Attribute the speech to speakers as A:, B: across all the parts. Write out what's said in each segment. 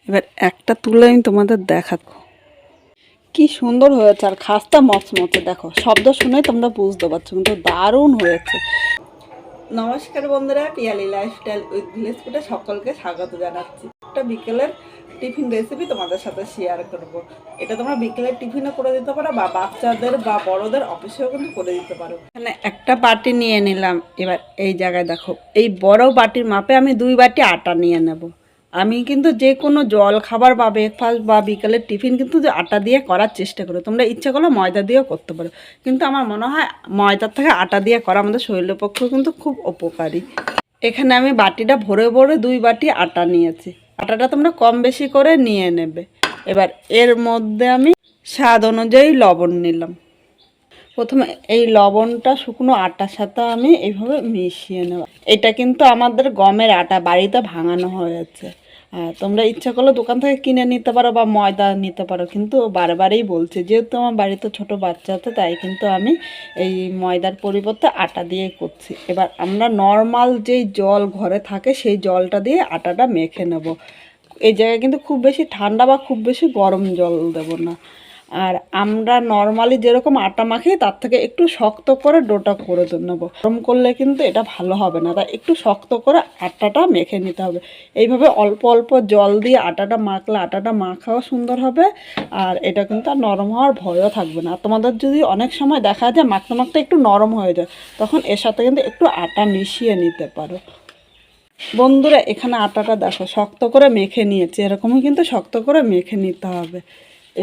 A: এবার একটা তুলে আমি তোমাদের দেখাবো, কি সুন্দর হয়েছে। আর খাস্তা মচমচে, দেখো শব্দ শুনে তোমরা বুঝতে পারছো, কিন্তু দারুণ হয়েছে। নমস্কার বন্ধুরা, পিয়ালি লাইফস্টাইল উইথ ভিলেজ ফুডে সকলকে স্বাগত জানাচ্ছি। একটা বিকেলের টিফিন রেসিপি তোমাদের সাথে শেয়ার করব। এটা তোমরা বিকেলের টিফিনও করে দিতে পারো, বা বাচ্চাদের বা বড়দের অফিসেও কিন্তু করে দিতে পারো। এখানে একটা বাটি নিয়ে নিলাম। এবার এই জায়গায় দেখো, এই বড় বাটির মাপে আমি 2 বাটি আটা নিয়ে নেব। আমি কিন্তু যে কোনো জল খাবার বা ব্রেকফাস্ট বা বিকেলের টিফিন কিন্তু যে আটা দিয়ে করার চেষ্টা করো। তোমরা ইচ্ছা করলে ময়দা দিয়েও করতে পারো, কিন্তু আমার মনে হয় ময়দার থেকে আটা দিয়ে করা আমাদের শরীরের পক্ষেও কিন্তু খুব উপকারী। এখানে আমি বাটিটা ভরে ভরে 2 বাটি আটা নিয়েছি। আটাটা তোমরা কম বেশি করে নিয়ে নেবে। এবার এর মধ্যে আমি স্বাদ অনুযায়ী লবণ নিলাম। প্রথমে এই লবণটা শুকনো আটার সাথে আমি এইভাবে মিশিয়ে নেব। এটা কিন্তু আমাদের গমের আটা, বাড়িতে ভাঙানো হয়েছে। তোমরা ইচ্ছা করলে দোকান থেকে কিনে নিতে পারো বা ময়দা নিতে পারো, কিন্তু বারবারই বলছি, যেহেতু আমার বাড়িতে ছোট বাচ্চা আছে, তাই কিন্তু আমি এই ময়দার পরিবর্তে আটা দিয়ে করছি। এবার আমরা নর্মাল যেই জল ঘরে থাকে সেই জলটা দিয়ে আটাটা মেখে নেব। এই জায়গায় কিন্তু খুব বেশি ঠান্ডা বা খুব বেশি গরম জল দেব না। আর আমরা নর্মালি যেরকম আটা মাখি তার থেকে একটু শক্ত করে ডোটা করে নেবো। গরম করলে কিন্তু এটা ভালো হবে না, তাই একটু শক্ত করে আটাটা মেখে নিতে হবে। এইভাবে অল্প অল্প জল দিয়ে আটাটা মাখলে আটাটা মাখাও সুন্দর হবে, আর এটা কিন্তু আর নরম হওয়ার ভয়ও থাকবে না। তোমাদের যদি অনেক সময় দেখা যায় মাখতে মাখতে একটু নরম হয়ে যায়, তখন এর সাথে কিন্তু একটু আটা মিশিয়ে নিতে পারো। বন্ধুরা, এখানে আটাটা দেখো শক্ত করে মেখে নিয়েছি, এরকমই কিন্তু শক্ত করে মেখে নিতে হবে।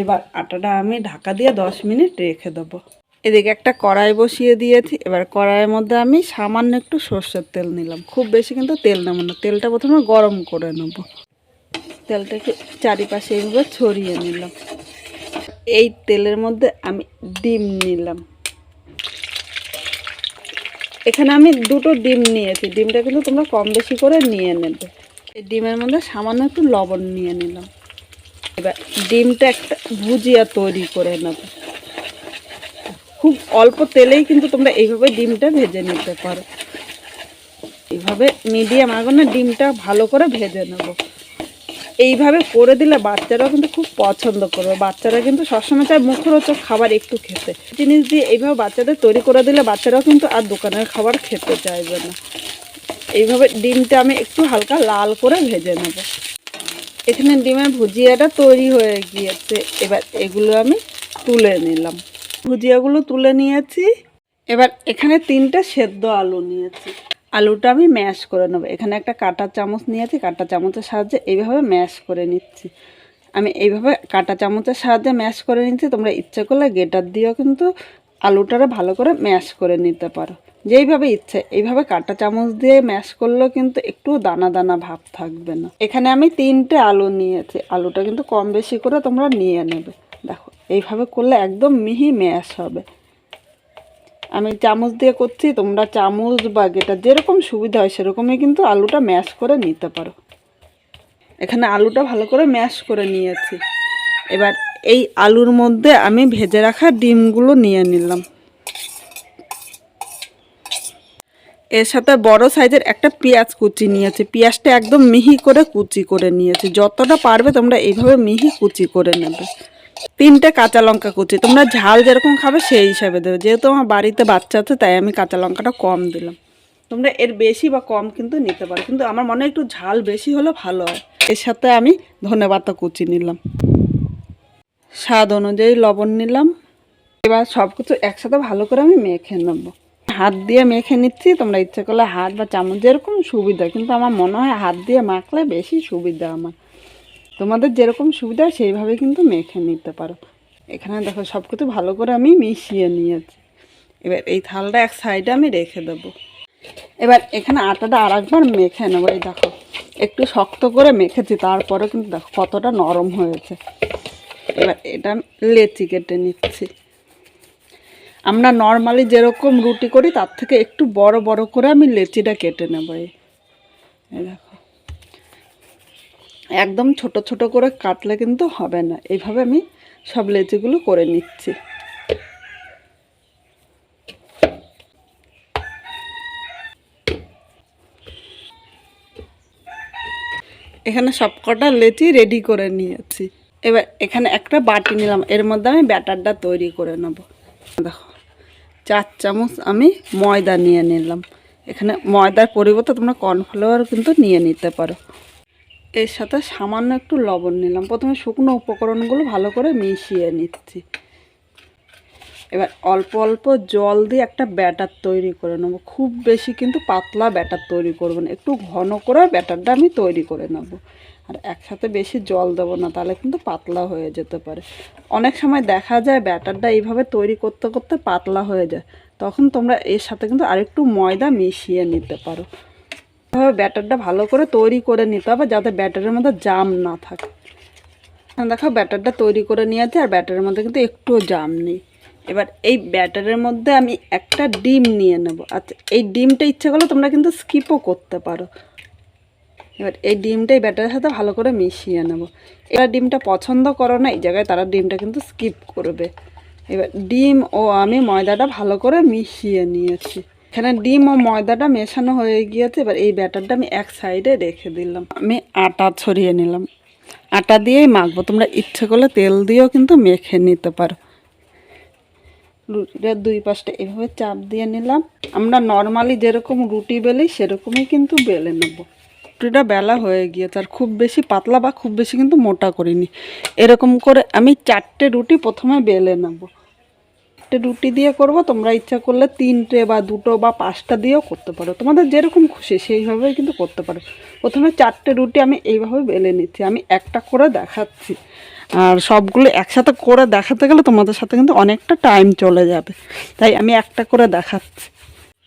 A: এবার আটাটা আমি ঢাকা দিয়ে 10 মিনিট রেখে দেবো। এদিকে একটা কড়াই বসিয়ে দিয়েছি। এবার কড়াইয়ের মধ্যে আমি সামান্য একটু সর্ষের তেল নিলাম, খুব বেশি কিন্তু তেল নেব না। তেলটা প্রথমে গরম করে নেব। তেলটাকে চারিপাশে এইভাবে ছড়িয়ে নিলাম। এই তেলের মধ্যে আমি ডিম নিলাম। এখানে আমি 2টো ডিম নিয়েছি। ডিমটা কিন্তু তোমরা কম বেশি করে নিয়ে নেবে। এই ডিমের মধ্যে সামান্য একটু লবণ নিয়ে নিলাম। এবার ডিমটা একটা ভুজিয়া তৈরি করে নেব। খুব অল্প তেলেই কিন্তু তোমরা এইভাবে ডিমটা ভেজে নিতে পারো। এইভাবে মিডিয়াম আগুনে ডিমটা ভালো করে ভেজে নেব। এইভাবে করে দিলে বাচ্চারাও কিন্তু খুব পছন্দ করবে। বাচ্চারা কিন্তু সবসময় চায় মুখরোচক খাবার একটু খেতে। জিনিস দিয়ে এইভাবে বাচ্চাদের তৈরি করে দিলে বাচ্চারাও কিন্তু আর দোকানের খাবার খেতে চাইবে না। এইভাবে ডিমটা আমি একটু হালকা লাল করে ভেজে নেব। এখানে ডিমের ভুজিয়াটা তৈরি হয়ে গিয়েছে। এবার এগুলো আমি তুলে নিলাম। ভুজিয়াগুলো তুলে নিয়েছি। এবার এখানে 3টে সেদ্ধ আলু নিয়েছি। আলুটা আমি ম্যাশ করে নেব। এখানে একটা কাঁটা চামচ নিয়েছি, কাঁটা চামচের সাহায্যে এইভাবে ম্যাশ করে নিচ্ছি। আমি এইভাবে কাঁটা চামচের সাহায্যে ম্যাশ করে নিচ্ছি। তোমরা ইচ্ছে করলে গ্রেটার দিয়েও কিন্তু আলুটারে ভালো করে ম্যাশ করে নিতে পারো। যেইভাবে ইচ্ছে এইভাবে কাঁটা চামচ দিয়ে ম্যাশ করলেও কিন্তু একটু দানা দানা ভাব থাকবে না। এখানে আমি 3টে আলু নিয়েছি। আলুটা কিন্তু কম বেশি করে তোমরা নিয়ে নেবে। দেখো এইভাবে করলে একদম মিহি ম্যাশ হবে। আমি চামচ দিয়ে করছি, তোমরা চামচ বা গ্রেটার যেরকম সুবিধা হয় সেরকমই কিন্তু আলুটা ম্যাশ করে নিতে পারো। এখানে আলুটা ভালো করে ম্যাশ করে নিয়েছি। এবার এই আলুর মধ্যে আমি ভেজে রাখা ডিমগুলো নিয়ে নিলাম। এর সাথে বড় সাইজের একটা পেঁয়াজ কুচি নিয়েছি। পেঁয়াজটা একদম মিহি করে কুচি করে নিয়েছি। যতটা পারবে তোমরা এইভাবে মিহি কুচি করে নেবে। 3টে কাঁচা লঙ্কা কুচি। তোমরা ঝাল যেরকম খাবে সেই হিসাবে দেবে। যেহেতু আমার বাড়িতে বাচ্চা আছে তাই আমি কাঁচা লঙ্কাটা কম দিলাম। তোমরা এর বেশি বা কম কিন্তু নিতে পারো, কিন্তু আমার মনে হয় একটু ঝাল বেশি হলে ভালো হয়। এর সাথে আমি ধনেপাতা কুচি নিলাম। স্বাদ অনুযায়ী লবণ নিলাম। এবার সব কিছু একসাথে ভালো করে আমি মেখে নেব। হাত দিয়ে মেখে নিচ্ছি। তোমরা ইচ্ছে করলে হাত বা চামচ যেরকম সুবিধা, কিন্তু আমার মনে হয় হাত দিয়ে মাখলে বেশি সুবিধা আমার। তোমাদের যেরকম সুবিধা সেইভাবে কিন্তু মেখে নিতে পারো। এখানে দেখো সব কিছু ভালো করে আমি মিশিয়ে নিয়েছি। এবার এই থালটা এক সাইডে আমি রেখে দেবো। এবার এখানে আটাটা আর একবার মেখে নেবো। এই দেখো একটু শক্ত করে মেখেছি, তারপরে কিন্তু দেখো কতটা নরম হয়েছে। এবার এটা লেচি কেটে নিচ্ছি। আমরা নর্মালি যেরকম রুটি করি তার থেকে একটু বড় বড় করে আমি লেচিটা কেটে নেব। এই দেখো একদম ছোট ছোট করে কাটলে কিন্তু হবে না। এইভাবে আমি সব লেচিগুলো করে নিচ্ছি। এখানে সবকটা লেচি রেডি করে নিয়েছি। এবার এখানে একটা বাটি নিলাম, এর মধ্যে আমি ব্যাটারটা তৈরি করে নেব। দেখো 4 চামচ আমি ময়দা নিয়ে নিলাম। এখানে ময়দার পরিবর্তে তোমরা কর্নফ্লাওয়ার কিন্তু নিয়ে নিতে পারো। এর সাথে সামান্য একটু লবণ নিলাম। প্রথমে শুকনো উপকরণগুলো ভালো করে মিশিয়ে নিচ্ছি। এবার অল্প অল্প জল দিয়ে একটা ব্যাটার তৈরি করে নেব। খুব বেশি কিন্তু পাতলা ব্যাটার তৈরি করব না, একটু ঘন করে ব্যাটারটা আমি তৈরি করে নেব। আর একসাথে বেশি জল দেবো না, তাহলে কিন্তু পাতলা হয়ে যেতে পারে। অনেক সময় দেখা যায় ব্যাটারটা এইভাবে তৈরি করতে করতে পাতলা হয়ে যায়, তখন তোমরা এর সাথে কিন্তু আরেকটু ময়দা মিশিয়ে নিতে পারো। এভাবে ব্যাটারটা ভালো করে তৈরি করে নিতে হবে, যাতে ব্যাটারের মধ্যে জাম না থাকে। দেখো ব্যাটারটা তৈরি করে নিয়েছি, আর ব্যাটারের মধ্যে কিন্তু একটুও জাম নেই। এবার এই ব্যাটারের মধ্যে আমি একটা ডিম নিয়ে নেব। আচ্ছা, এই ডিমটা ইচ্ছে করলে তোমরা কিন্তু স্কিপও করতে পারো। এবার এই ডিমটা এই ব্যাটারের সাথে ভালো করে মিশিয়ে নেব। এবার ডিমটা পছন্দ করো না এই জায়গায়, তারা ডিমটা কিন্তু স্কিপ করবে। এবার ডিম ও আমি ময়দাটা ভালো করে মিশিয়ে নিয়েছি। এখানে ডিম ও ময়দাটা মেশানো হয়ে গিয়েছে। এবার এই ব্যাটারটা আমি এক সাইডে রেখে দিলাম। আমি আটা ছড়িয়ে নিলাম। আটা দিয়েই মাখবো, তোমরা ইচ্ছে করলে তেল দিয়েও কিন্তু মেখে নিতে পারো। রুটিটার 2 পাশটা এভাবে চাপ দিয়ে নিলাম। আমরা নর্মালি যেরকম রুটি বেলি সেরকমই কিন্তু বেলে নেব। রুটিটা বেলা হয়ে গিয়েছে, আর খুব বেশি পাতলা বা খুব বেশি কিন্তু মোটা করিনি। এরকম করে আমি 4টে রুটি প্রথমে বেলে নেব। 4টে রুটি দিয়ে করব, তোমরা ইচ্ছা করলে 3টে বা 2টো বা 5টা দিয়েও করতে পারো। তোমাদের যেরকম খুশি সেইভাবেই কিন্তু করতে পারো। প্রথমে 4টে রুটি আমি এইভাবে বেলে নিচ্ছি। আমি একটা করে দেখাচ্ছি, আর সবগুলো একসাথে করে দেখাতে গেলে তোমাদের সাথে কিন্তু অনেকটা টাইম চলে যাবে, তাই আমি একটা করে দেখাচ্ছি।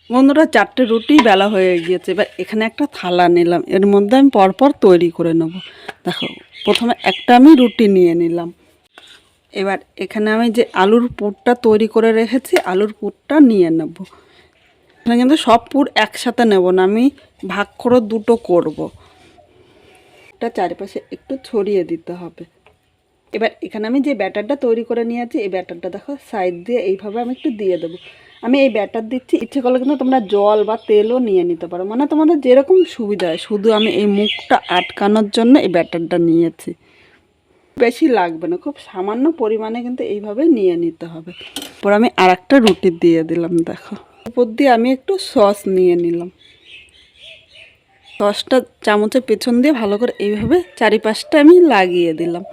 A: বন্ধুরা 4টে রুটি বেলা হয়ে গিয়েছে। এবার এখানে একটা থালা নিলাম, এর মধ্যে আমি পরপর তৈরি করে নেব। দেখো প্রথমে একটা আমি রুটি নিয়ে নিলাম। এবার এখানে আমি যে আলুর পুরটা তৈরি করে রেখেছি, আলুর পুরটা নিয়ে নেব। এখানে কিন্তু সব পুর একসাথে নেব না, আমি ভাগ করে 2টো করব। এটা চারিপাশে একটু ছড়িয়ে দিতে হবে। এবার এখানে আমি যে ব্যাটারটা তৈরি করে নিয়েছি, এই ব্যাটারটা দেখো সাইড দিয়ে এইভাবে আমি একটু দিয়ে দেবো। আমি এই ব্যাটার দিচ্ছি, ইচ্ছে করলে কিন্তু তোমরা জল বা তেলও নিয়ে নিতে পারো, মানে তোমাদের যেরকম সুবিধা হয়। শুধু আমি এই মুখটা আটকানোর জন্য এই ব্যাটারটা নিয়েছি। বেশি লাগবে না, খুব সামান্য পরিমাণে কিন্তু এইভাবে নিয়ে নিতে হবে। পর আমি আর একটা রুটি দিয়ে দিলাম। দেখো উপর দিয়ে আমি একটু সস নিয়ে নিলাম। সসটা চামচের পেছন দিয়ে ভালো করে এইভাবে চারিপাশটা আমি লাগিয়ে দিলাম।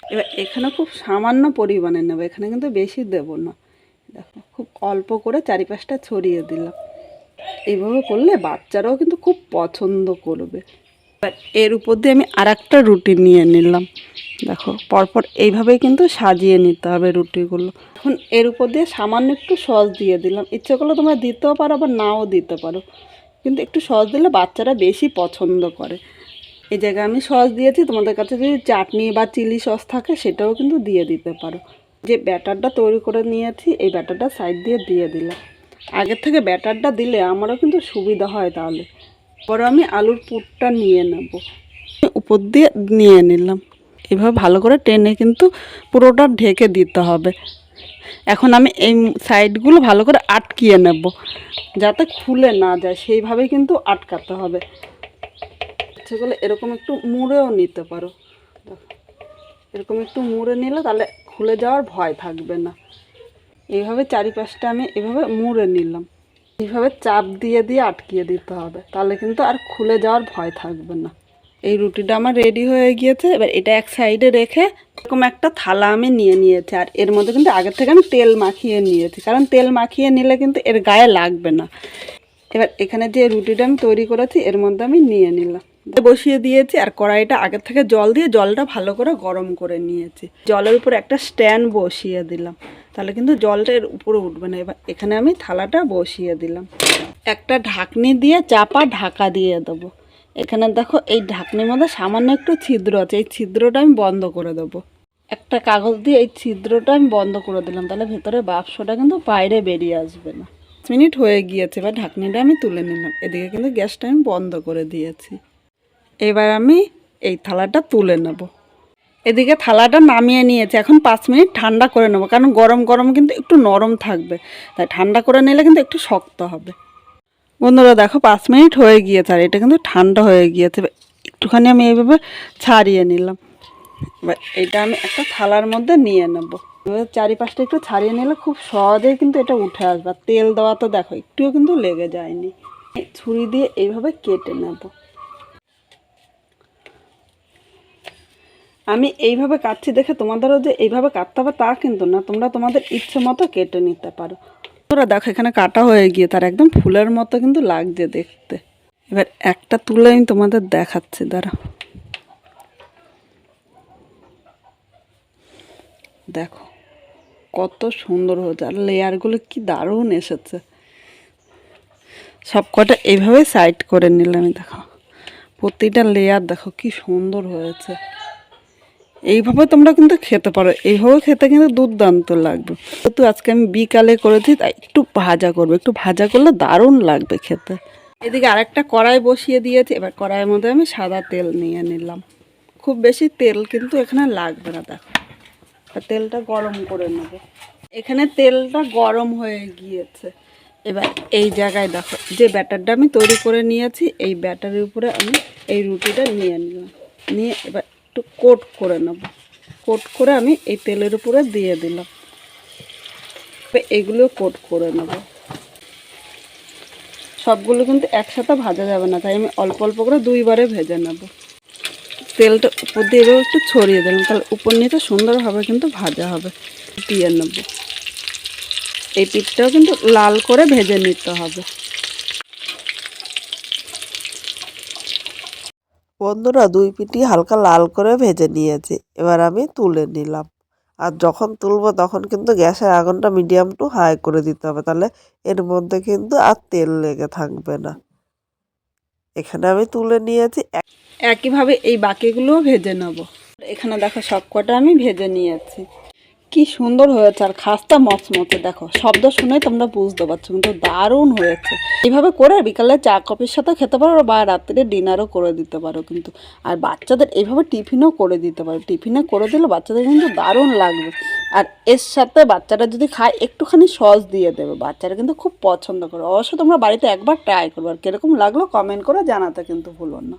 A: এবার এখানে খুব সামান্য পরিমাণে নেব, এখানে কিন্তু বেশি দেব না। দেখো খুব অল্প করে চারিপাশটা ছড়িয়ে দিলাম। এইভাবে করলে বাচ্চারাও কিন্তু খুব পছন্দ করবে। এবার এর উপর দিয়ে আমি আর একটা রুটি নিয়ে নিলাম। দেখো পরপর এইভাবেই কিন্তু সাজিয়ে নিতে হবে রুটিগুলো। এখন এর উপর দিয়ে সামান্য একটু সস দিয়ে দিলাম। ইচ্ছে করলে তোমরা দিতেও পারো, আবার নাও দিতে পারো, কিন্তু একটু সস দিলে বাচ্চারা বেশি পছন্দ করে। এই জায়গায় আমি সস দিয়েছি, তোমাদের কাছে যদি চাটনি বা চিলি সস থাকে সেটাও কিন্তু দিয়ে দিতে পারো। যে ব্যাটারটা তৈরি করে নিয়েছি, এই ব্যাটারটা সাইড দিয়ে দিয়ে দিলাম। আগের থেকে ব্যাটারটা দিলে আমারও কিন্তু সুবিধা হয়। তাহলে পরে আমি আলুর পুরটা নিয়ে নেব, উপর দিয়ে নিয়ে নিলাম। এভাবে ভালো করে টেনে কিন্তু পুরোটা ঢেকে দিতে হবে। এখন আমি এই সাইডগুলো ভালো করে আটকিয়ে নেব, যাতে খুলে না যায়, সেইভাবেই কিন্তু আটকাতে হবে। সেগুলো এরকম একটু মুড়েও নিতে পারো। এরকম একটু মুড়ে নিলে তাহলে খুলে যাওয়ার ভয় থাকবে না। এইভাবে চারিপাশটা আমি এভাবে মুড়ে নিলাম। এইভাবে চাপ দিয়ে দিয়ে আটকিয়ে দিতে হবে, তাহলে কিন্তু আর খুলে যাওয়ার ভয় থাকবে না। এই রুটিটা আমার রেডি হয়ে গিয়েছে। এবার এটা এক সাইডে রেখে এরকম একটা থালা আমি নিয়ে নিয়েছি, আর এর মধ্যে কিন্তু আগের থেকে আমি তেল মাখিয়ে নিয়েছি, কারণ তেল মাখিয়ে নিলে কিন্তু এর গায়ে লাগবে না। এবার এখানে যে রুটিটা আমি তৈরি করেছি এর মধ্যে আমি নিয়ে নিলাম, বসিয়ে দিয়েছি। আর কড়াইটা আগের থেকে জল দিয়ে জলটা ভালো করে গরম করে নিয়েছি। জলের উপর একটা স্ট্যান্ড বসিয়ে দিলাম, তাহলে কিন্তু জলটা এর উপরে উঠবে না। এবার এখানে আমি থালাটা বসিয়ে দিলাম। একটা ঢাকনি দিয়ে চাপা ঢাকা দিয়ে দেবো। এখানে দেখো এই ঢাকনির মধ্যে সামান্য একটু ছিদ্র আছে, এই ছিদ্রটা আমি বন্ধ করে দেবো। একটা কাগজ দিয়ে এই ছিদ্রটা আমি বন্ধ করে দিলাম, তাহলে ভেতরে বাষ্পটা কিন্তু বাইরে বেরিয়ে আসবে না। 5 মিনিট হয়ে গিয়েছে, এবার ঢাকনিটা আমি তুলে নিলাম। এদিকে কিন্তু গ্যাসটা আমি বন্ধ করে দিয়েছি। এবার আমি এই থালাটা তুলে নেব। এদিকে থালাটা নামিয়ে নিয়েছি। এখন 5 মিনিট ঠান্ডা করে নেব, কারণ গরম গরম কিন্তু একটু নরম থাকবে, তাই ঠান্ডা করে নিলে কিন্তু একটু শক্ত হবে। বন্ধুরা দেখো 5 মিনিট হয়ে গিয়েছে, আর এটা কিন্তু ঠান্ডা হয়ে গিয়েছে। একটুখানি আমি এইভাবে ছাড়িয়ে নিলাম। এবার এটা আমি একটা থালার মধ্যে নিয়ে নেব। এবার চারিপাশটা একটু ছাড়িয়ে নিলে খুব সহজেই কিন্তু এটা উঠে আসবে। তেল দেওয়া তো দেখো একটুও কিন্তু লেগে যায়নি। ছুরি দিয়ে এইভাবে কেটে নেব। আমি এইভাবে কাটছি দেখে তোমাদেরও যে এইভাবে কাটতে হবে তা কিন্তু না, তোমরা তোমাদের ইচ্ছে মতো কেটে নিতে পারো। তোরা দেখো এখানে কাটা হয়ে গিয়ে তার একদম ফুলের মতো কিন্তু লাগছে দেখতে। এবার একটা তুলে আমি তোমাদের দেখাচ্ছি, দাঁড়া। দেখো কত সুন্দর হয়েছে, আর লেয়ারগুলো কি দারুণ এসেছে। সব কটা এইভাবে সাইড করে নিলাম। দেখো প্রতিটা লেয়ার দেখো কি সুন্দর হয়েছে। এইভাবে তোমরা কিন্তু খেতে পারো, এইভাবে খেতে কিন্তু দুর্দান্ত লাগবে। যেহেতু আজকে আমি বিকালে করেছি তাই একটু ভাজা করবো, একটু ভাজা করলে দারুণ লাগবে খেতে। এদিকে আরেকটা কড়াই বসিয়ে দিয়েছি। এবার কড়াইয়ের মধ্যে আমি সাদা তেল নিয়ে নিলাম। খুব বেশি তেল কিন্তু এখানে লাগবে না। দেখো তেলটা গরম করে নেব। এখানে তেলটা গরম হয়ে গিয়েছে। এবার এই জায়গায় দেখো যে ব্যাটারটা আমি তৈরি করে নিয়েছি, এই ব্যাটারের উপরে আমি এই রুটিটা নিয়ে নিলাম। নিয়ে এবার একটু কোট করে নেব। কোট করে আমি এই তেলের উপরে দিয়ে দিলাম। এগুলো কোট করে নেব। সবগুলো কিন্তু একসাথে ভাজা যাবে না, তাই আমি অল্প অল্প করে দুইবারে ভেজে নেব। তেলটা উপর দিয়ে এবার একটু ছড়িয়ে দিলাম, তাহলে উপর নিচে সুন্দরভাবে কিন্তু ভাজা হবে। দিয়ে নেব। এই পিঠটাও কিন্তু লাল করে ভেজে নিতে হবে।
B: বন্ধুরা, দুই পিঠই হালকা লাল করে ভেজে নিয়েছি। এবার আমি তুলে নিলাম। আর যখন তুলবো তখন কিন্তু গ্যাসের আগুনটা মিডিয়াম টু হাই করে দিতে হবে, তাহলে এর মধ্যে কিন্তু আর তেল লেগে থাকবে না। এখানে আমি তুলে নিয়েছি।
A: একইভাবে এই বাকিগুলোও ভেজে নেব। এখানে দেখো সব কটা আমি ভেজে নিয়েছি। কি সুন্দর হয়েছে, আর খাস্তা মচমচে। দেখো শব্দ শুনে তোমরা বুঝতে পারছো, কিন্তু দারুণ হয়েছে। এইভাবে করে বিকালে চা কফির সাথে খেতে পারো বা রাত্রে ডিনারও করে দিতে পারো কিন্তু। আর বাচ্চাদের এইভাবে টিফিনও করে দিতে পারো। টিফিনে করে দিলে বাচ্চাদের কিন্তু দারুণ লাগবে। আর এর সাথে বাচ্চারা যদি খায় একটুখানি সস দিয়ে দেবে, বাচ্চারা কিন্তু খুব পছন্দ করে। অবশ্য তোমরা বাড়িতে একবার ট্রাই করবে, আর কীরকম লাগলো কমেন্ট করে জানাতে কিন্তু ভুলো না।